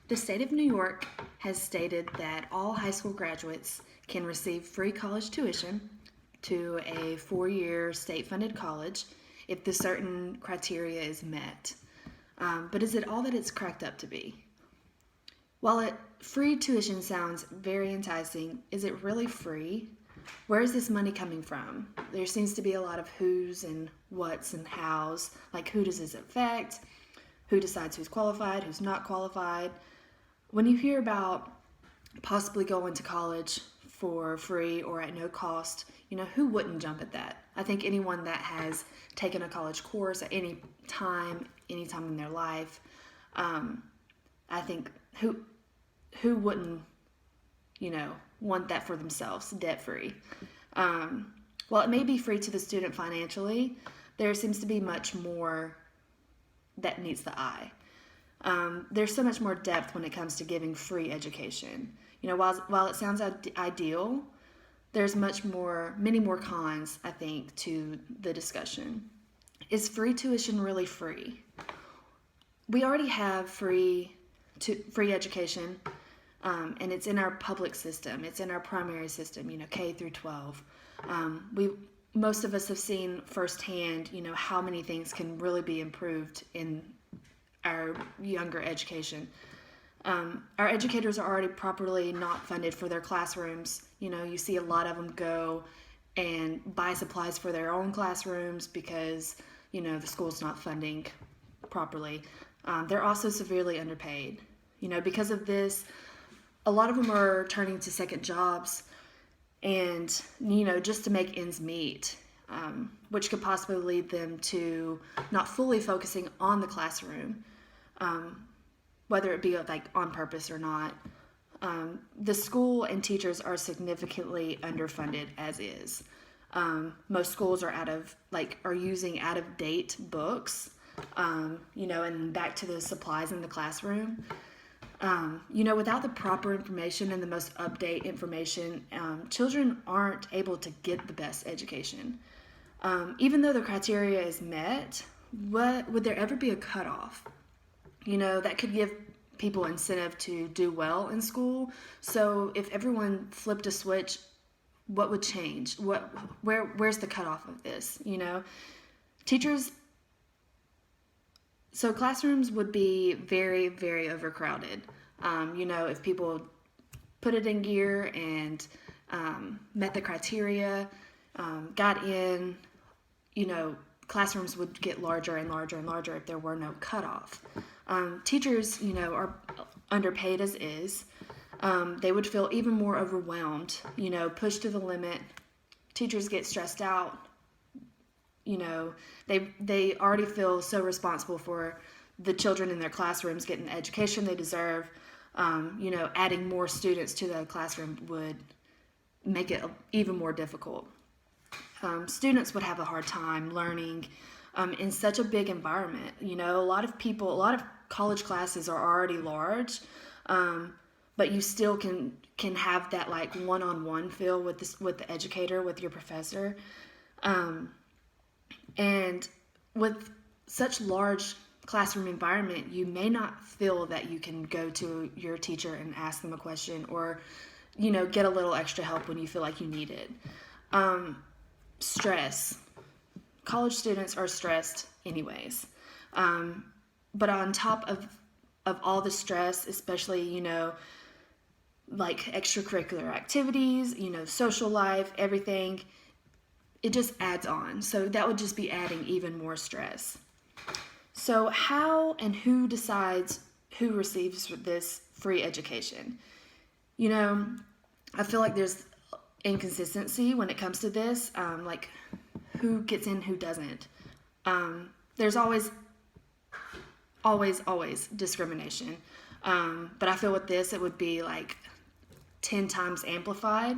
The state of New York has stated that all high school graduates can receive free college tuition to a 4-year state-funded college if the certain criteria is met. But is it all that it's cracked up to be? While free tuition sounds very enticing, is it really free? Where is this money coming from? There seems to be a lot of who's and what's and how's, like who does this affect? Who decides who's qualified, who's not qualified? When you hear about possibly going to college for free or at no cost, who wouldn't jump at that? I think anyone that has taken a college course at any time in their life, I think who wouldn't, want that for themselves, debt-free. While it may be free to the student financially, there seems to be much more that meets the eye. There's so much more depth when it comes to giving free education. While it sounds ideal, there's many more cons, I think, to the discussion. Is free tuition really free? We already have free education, and it's in our public system. It's in our primary system, K through 12. Most of us have seen firsthand, how many things can really be improved in our younger education. Our educators are already properly not funded for their classrooms. You see a lot of them go and buy supplies for their own classrooms because, the school's not funding properly. They're also severely underpaid. Because of this, a lot of them are turning to second jobs and, just to make ends meet, which could possibly lead them to not fully focusing on the classroom, whether it be like on purpose or not. The school and teachers are significantly underfunded as is. Most schools are using out of date books, and back to the supplies in the classroom. Without the proper information and the most update information, children aren't able to get the best education. Even though the criteria is met, would there ever be a cutoff? That could give people incentive to do well in school. So if everyone flipped a switch, what would change? Where's the cutoff of this? Teachers. So classrooms would be very, very overcrowded. If people put it in gear and met the criteria, got in, classrooms would get larger and larger and larger if there were no cutoff. Teachers, are underpaid as is. They would feel even more overwhelmed, pushed to the limit. Teachers get stressed out. They already feel so responsible for the children in their classrooms getting the education they deserve. Adding more students to the classroom would make it even more difficult. Students would have a hard time learning in such a big environment. A lot of college classes are already large, but you still can have that like one-on-one feel with the educator, with your professor. And with such large classroom environment, you may not feel that you can go to your teacher and ask them a question or, get a little extra help when you feel like you need it. Stress. College students are stressed anyways. But on top of all the stress, especially, like extracurricular activities, social life, everything, it just adds on. So that would just be adding even more stress. So how and who decides who receives this free education? I feel like there's inconsistency when it comes to this, like who gets in, who doesn't. There's always discrimination. But I feel with this, it would be like 10 times amplified.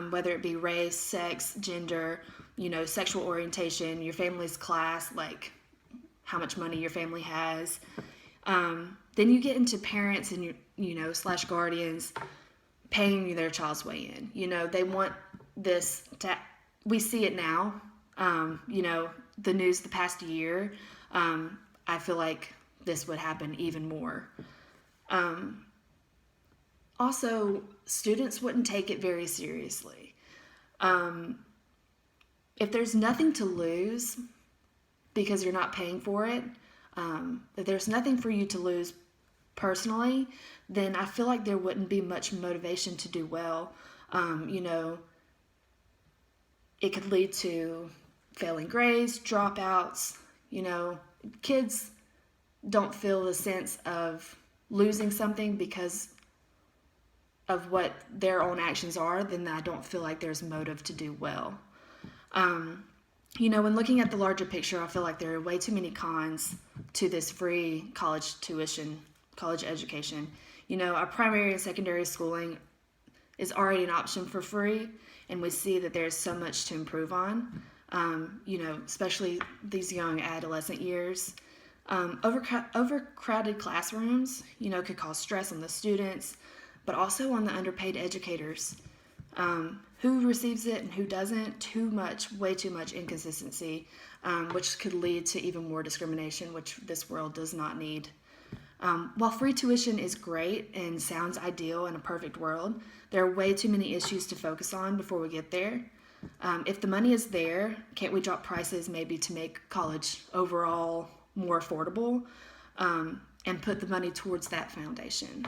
Whether it be race, sex, gender, sexual orientation, your family's class, like how much money your family has. Then you get into parents and / guardians paying their child's way in. They want this to, we see it now, the news the past year. I feel like this would happen even more. Also, students wouldn't take it very seriously. If there's nothing to lose because you're not paying for it, if there's nothing for you to lose personally, then I feel like there wouldn't be much motivation to do well. It could lead to failing grades, dropouts. Kids don't feel the sense of losing something because of what their own actions are, then I don't feel like there's motive to do well. When looking at the larger picture, I feel like there are way too many cons to this free college tuition, college education. Our primary and secondary schooling is already an option for free, and we see that there's so much to improve on, especially these young adolescent years. Overcrowded classrooms, could cause stress on the students, but also on the underpaid educators. Who receives it and who doesn't, way too much inconsistency, which could lead to even more discrimination, which this world does not need. While free tuition is great and sounds ideal in a perfect world, there are way too many issues to focus on before we get there. If the money is there, can't we drop prices maybe to make college overall more affordable, and put the money towards that foundation?